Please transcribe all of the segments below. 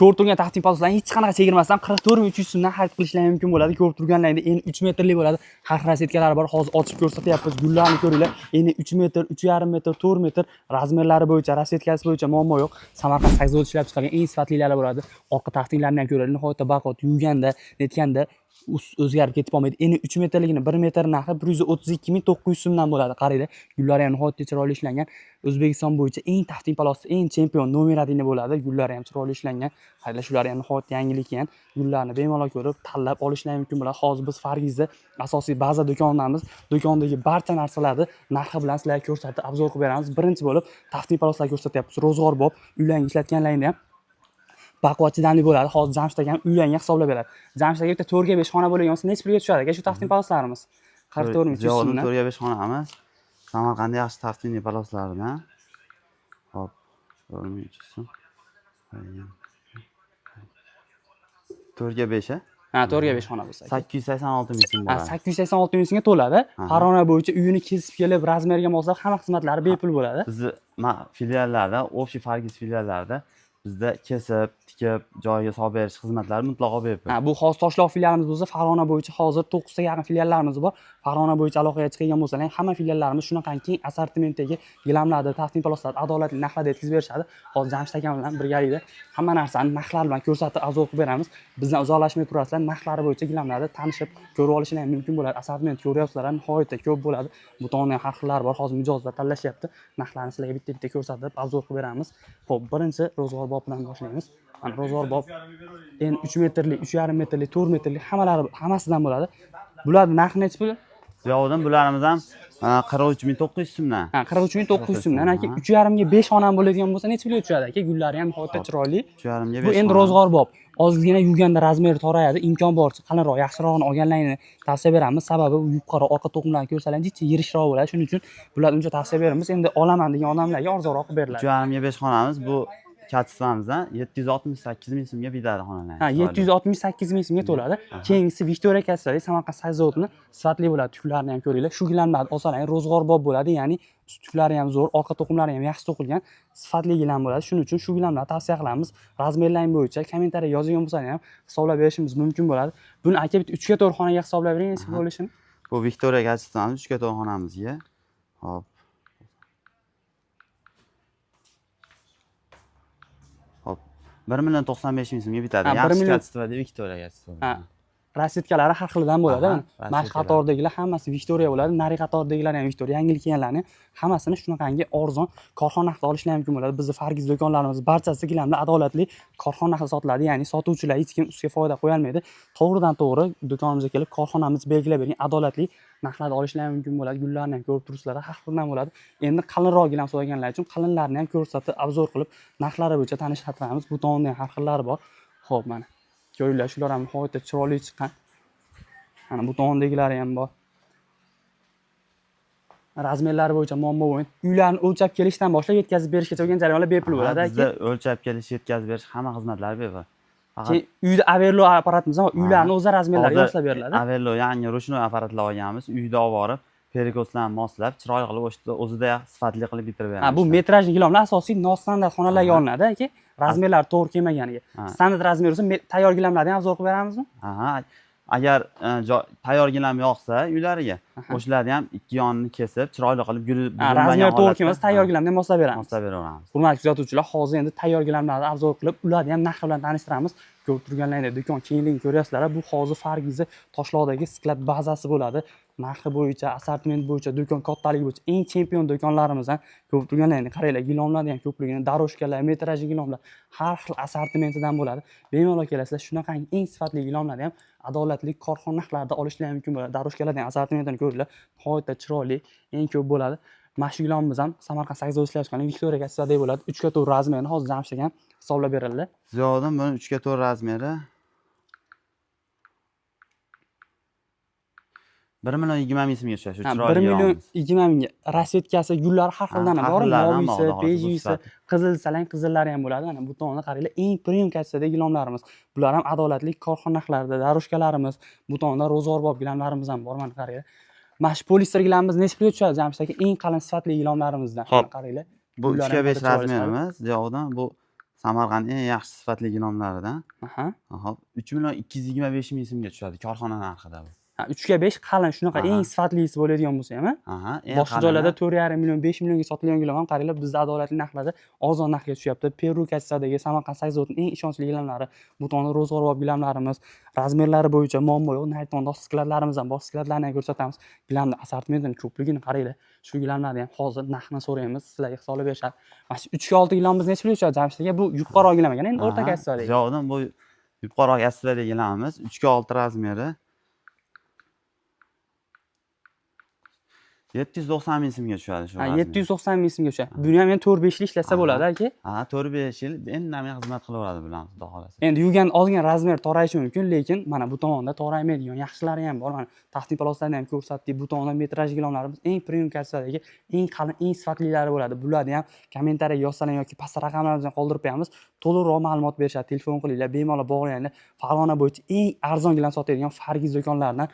ko'rib turgan taqdim paloslarni hech qanaqa chegirmasdan 44.300 so'mdan xarid qilishlari mumkin bo'ladi. Ko'rib turganlaringda endi 3 metrlik bo'ladi. Har xil rosetkalari bor. Hozir ochib ko'rsatyapmiz. Gullarni ko'ringlar. Endi 3 metr, 3,5 metr, 4 metr razmerlari bo'yicha, rosetkasi bo'yicha muammo yo'q. Samarqand Sakzovod ishlab chiqargan eng sifatlilari bo'ladi. Orqa taqdimlarini ham ko'radi. Nihoyatda baquvvat yuvganda, netganda o'zgarib ketib qolmaydi. Endi 3 metrligini 1 metr narxi 132.900 so'mdan bo'ladi. Qaranglar, gullari ham nihoyatda chiroyli ishlangan. O'zbekiston bo'yicha eng taqdim palosli, eng chempion nomer 1 bo'ladi. Gullari ham chiroyli ishlangan. Qaranglar, shular ham nihoyatda yangilik ekan. Gullarni bemalol ko'rib, tanlab olishlari mumkin bo'ladi. Hozir biz Fargizda asosiy baza do'konimiz. Do'kondagi barcha narsalarni narxi bilan sizlarga ko'rsatib, obzor qilib beramiz. Birinchi bo'lib taqdim paloslar ko'rsatyapmiz. Ro'zg'orbob uylarga ishlatganlaringda ham baquvvat chidamli bo'ladi. Hozir Jamshid akam uylarga hisoblab beradi. Jamshid aka bitta 4 ga 5 xona bo'lgan bo'lsa necha pulga tushadi aka shu taqdim paloslarimiz? 44.300 so'mdan. 4 ga 5 xona emas. Samarqandda yaxshi taqdimli paloslardan. Hop, 4300 so'm. 4 ga 5 Ha, 4 ga 5 xona bo'lsa. 886 ming so'm bo'ladi. 886 ming so'mga to'ladi. Farg'ona bo'yicha uyini kesib kelib, razmerga moslab hamma xizmatlari bepul bo'ladi. Bizni filiallarda, Общий Fargiz filiallarida bizda kesib, tikib, joyiga solib berish xizmatlari mutlaqo bepul. Ha, bu hozir Toshloq filialimiz bo'lsa, Farg'ona bo'yicha hozir 9 ta yaqin filiallarimiz bor. Farg'ona bo'yicha aloqaga chiqgan bo'lsalar, hamma filiallarimiz shunaqa keng assortimentdagi gilamlarni, taqdim paloslarni adolatli narxlarda yetkazib berishadi. Hozir Jamshid akam bilan birgalikda hamma narsani narxlar bilan ko'rsatib, obzor qilib beramiz. Bizdan uzoqlashmay turasizlar, narxlari bo'yicha gilamlarni tanishib, ko'rib olishingiz mumkin bo'ladi. Assortiment ko'ryapsizlar, nihoyatda ko'p bo'ladi. Bu tomonda har xillar bor. Hozir mijozlar tanlashyapti. Narxlarni sizlarga bitta-bitta ko'rsatib, obzor qilib beramiz. Xo'p, birinchi ro'zg'orbob bilan boshlaymiz. Mana ro'zg'orbob endi 3 metrlik, 3,5 metrlik, 4 metrlik hammasidan bo'ladi. Bularning narxi necha pul? Yo'qdan bularimiz ham 43900 so'mdan. Ha, 43900 so'mdan. Aka 3,5 ga 5 xonam bo'ladigan bo'lsa necha pulga tushadi aka? Gullari ham nihoyatda chiroyli. 3,5 ga 5. Bu endi ro'zg'orbob. Ozgina yuvganda razmeri torayadi. Imkon boricha qalinroq, yaxshirog'ini olganlaringni tavsiya beramiz. Sababi yupqaroq orqa to'qimlarni ko'rsalar, jichcha yirishroq bo'ladi. Shuning uchun bularni uncha tavsiya beramiz. Endi olaman degan odamlarga arzonroq qilib beriladi. 3,5 ga 5 xonamiz bu katifamizdan 768 ming so'mga bitadi xonalar. Ha, 768 ming so'mga to'ladi. Keyingisi Victoria katiflari Samarqand Sakzovotni sifatli bo'ladi. Tuklarini ham ko'ringlar. Shu gilamlarni olsalar ro'zg'orbob bo'ladi, ya'ni tuklari ham zo'r, orqa to'qimlari ham yaxshi to'qilgan, sifatli gilam bo'ladi. Shuning uchun shu gilamlarni tavsiya qilamiz. Razmerlar bo'yicha kommentariya yozgan bo'lsangiz ham hisoblab berishimiz mumkin bo'ladi. Buni aka bitta 3 ga 4 xonaga hisoblab bering, necha bo'lishini. Bu Victoria katifamiz 3 ga 4 xonamizga. Hop. 1,95 ming so'mga bitadi. Yaxshi katifada Victoria katifa. Ha. Rosetkalari har xildan bo'ladi. Mana qatordagilar hammasi Victoria bo'ladi. Nari qatordagilar ham Victoria. Yangi kelganlarni hammasini shunaqangi arzon korxona narxida olishlari mumkin bo'ladi. Bizning Fargiz do'konlarimiz barchasi gilamlar adolatli korxona narxida sotiladi. Ya'ni sotuvchilar hech kim ustiga foyda qo'ya olmaydi. To'g'ridan to'g'ri do'konimizga kelib korxonamiz belgilab bergan adolatli narxlarda olishlari mumkin bo'ladi. Gullarni ham ko'rib turibsizlar, har xildan bo'ladi. Endi qalinroq gilam so'raganlar uchun qalinlarni ham ko'rsatib, obzor qilib, narxlari bo'yicha tanishtiramiz. Bu tomonda ham har xillari bor. Xo'p, mana ko'ringlar, shular ham nihoyatda chiroyli chiqqan. Mana bu tomondagilari ham bor. Razmerlari bo'yicha muammo bo'lmaydi. Uylarni o'lchab kelishdan boshlab yetkazib berishgacha bo'lgan jarayonlar bepul bo'ladi. Bizda o'lchab kelish, yetkazib berish hamma xizmatlari bepul. Faqat uyda Averlo apparatimiz bor. Uylarni o'z razmerlariga moslab beriladi. Averlo yangi ruchnoy apparatlar olganmiz. Uyda olib borib, perikoslarni moslab, chiroyli qilib o'zida sifatli qilib bitirib beramiz. Ha, bu metrajli gilamlar asosiy nostandart xonalarga olinadi aka. Razmerlari to'g'ri kelmaganiga. Standart razmer bo'lsa tayyor gilamlarni ham zo'r qilib beramizmi? Ha, agar tayyor gilam yoqsa uylariga, o'shalarni ham ikki yonini kesib, chiroyli qilib razmer to'g'ri kelmasa tayyor gilamni ham moslab beramiz. Moslab beraveramiz. Hurmatli kuzatuvchilar, hozir endi tayyor gilamlarni obzor qilib, ularni ham narxi bilan tanishtiramiz. Ko'rib turganlaringda do'kon kengligini ko'ryapsizlar. Bu hozir Fargizda Toshloqdagi sklad bazasi bo'ladi. Narxi bo'yicha, assortiment bo'yicha, do'kon kattaligi bo'yicha eng chempion do'konlarimizdan ko'rib turganlaringda qaranglar, gilamlarni ham ko'pligini, daroshkalar, metrajli gilamlar har xil assortimentidan bo'ladi. Bemalol kelasizlar, shunaqa eng sifatli gilamlarni ham adolatli korxona narxlarida olishlari mumkin bo'ladi. Daroshkalarning assortimentini ko'ringlar, nihoyatda chiroyli, eng ko'p bo'ladi. Mana shu gilamimiz ham Samarqand Sakzovod ishlab chiqqan Victoria katifadagi bo'ladi. 3 ga 4 razmerini hozir Jamshid ham hisoblab berildi. Ziyodan buni 3 ga 4 razmeri 1,20 ming so'mga tushadi. Shu chiroyli. 1,20 mingga. Rosetkasi, gullari har xildan bor. Movisi, bejisi, qizil salang qizillari ham bo'ladi. Mana bu tomonda qaranglar, eng premium katifadagi gilamlarimiz. Bular ham adolatli korxona narxlarida, daroshkalarimiz, bu tomonda ro'zg'orbob gilamlarimiz ham bor. Mana qaranglar. Mana shu polister gilamimiz necha pulga tushadi? Jamshid aka, eng qalin sifatli gilamlarimizdan. Qaranglar. Bu 3 ga 5 razmerimiz. Yo'qdan bu Samarqandning eng yaxshi sifatli gilamlaridan. Aha. Hop, 3.225.000 so'mga tushadi korxona narxida bu. Ha, 3 ga 5 qalin shunaqa Aha. eng sifatlisi bo'ladigan bo'lsa ham, Aha, eng boshqa qalini. joylarda 4,5 million, 5 millionga sotilgan gilam ham qaranglar bizda adolatli narxlarda arzon narxga tushyapti. Peru kassadagi Samarqand Sakzotning eng ishonchli gilamlari, butoni ro'zg'orbob gilamlarimiz, razmerlari bo'yicha muammo yo'q. Nayton skladlarimiz ham bor, skladlarni ham ko'rsatamiz. Gilamning assortimentining ko'pligini qaranglar. Shu gilamlarni ham hozir narxini so'raymiz, sizlarga hisoblab berishadi. Mana shu 3 ga 6 gilamiz necha pul tushadi Jamshid aka? Bu yuqori gilam ekan, endi o'rta kassadagi. Yo'qdan bu yuqori kassadagi gilamiz 3 ga 6 razmeri 790.000 so'mga tushadi shu. Ha, 790 ming so'mga tushadi. Buni ham endi 4-5 yil ishlasa bo'ladi aka. Ha, 4-5 yil indamay xizmat qilaveradi bilan xudo xolasa. Endi yuvgan olgan razmer to'rayishi mumkin, lekin mana bu tomonda to'raymaydigan yaxshilari ham bor. Mana taxting poloslarni ham ko'rsatdik. Bu tomonda metraj gilamlarimiz eng premium kassadagi, eng qalin, eng sifatlilari bo'ladi. Bularni ham kommentariyaga yozsalar yoki pastda raqamlarimizni qoldirib qo'yamiz. To'liqroq ma'lumot berishadi. Telefon qilinglar, bemalol bog'langlar. Farg'ona bo'yicha eng arzon gilam sotadigan Fargiz do'konlaridan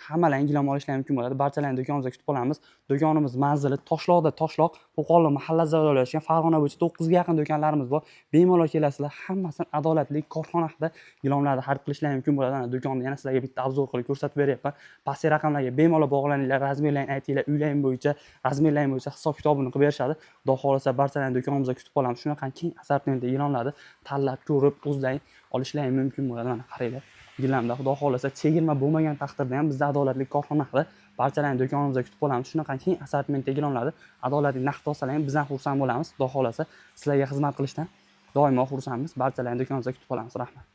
hammalarning gilam olishlari mumkin bo'ladi. Barchalarini do'konimizga kutib qolamiz. Do'konimiz manzili Toshloq, Qo'qonli mahallada joylashgan. Farg'ona bo'yicha 9 ga yaqin do'konlarimiz bor. Bemalol kelasizlar. Hammasini adolatli korxona haqida gilamlarni xarid qilishlari mumkin bo'ladi. Ana do'konni yana sizlarga bitta obzor qilib ko'rsatib beryapman. Pastki raqamlarga bemalol bog'laninglar, razmerlarini aytinglar, uylaring bo'yicha, razmerlaring bo'yicha hisob kitobini qilib berishadi. Xudo xolasa barchalarini do'konimizga kutib qolamiz. Shunaqa keng assortimentdagi gilamlarni tanlab ko'rib, o'zlaring olishlaring mumkin bo'ladi. Mana qaranglar. Gilamda xudo xolasa chegirma bo'lmagan taqdirda ham bizda adolatli korxona haqida barchalarini do'konimizga kutib qolamiz. Shunaqa keng assortimentdagi gilamlarni adolatli narxda olsalar ham bizdan xursand bo'lamiz. Xudo xolasa sizlarga xizmat qilishdan doimo xursandmiz. Barchalarini do'konimizga kutib qolamiz. Rahmat.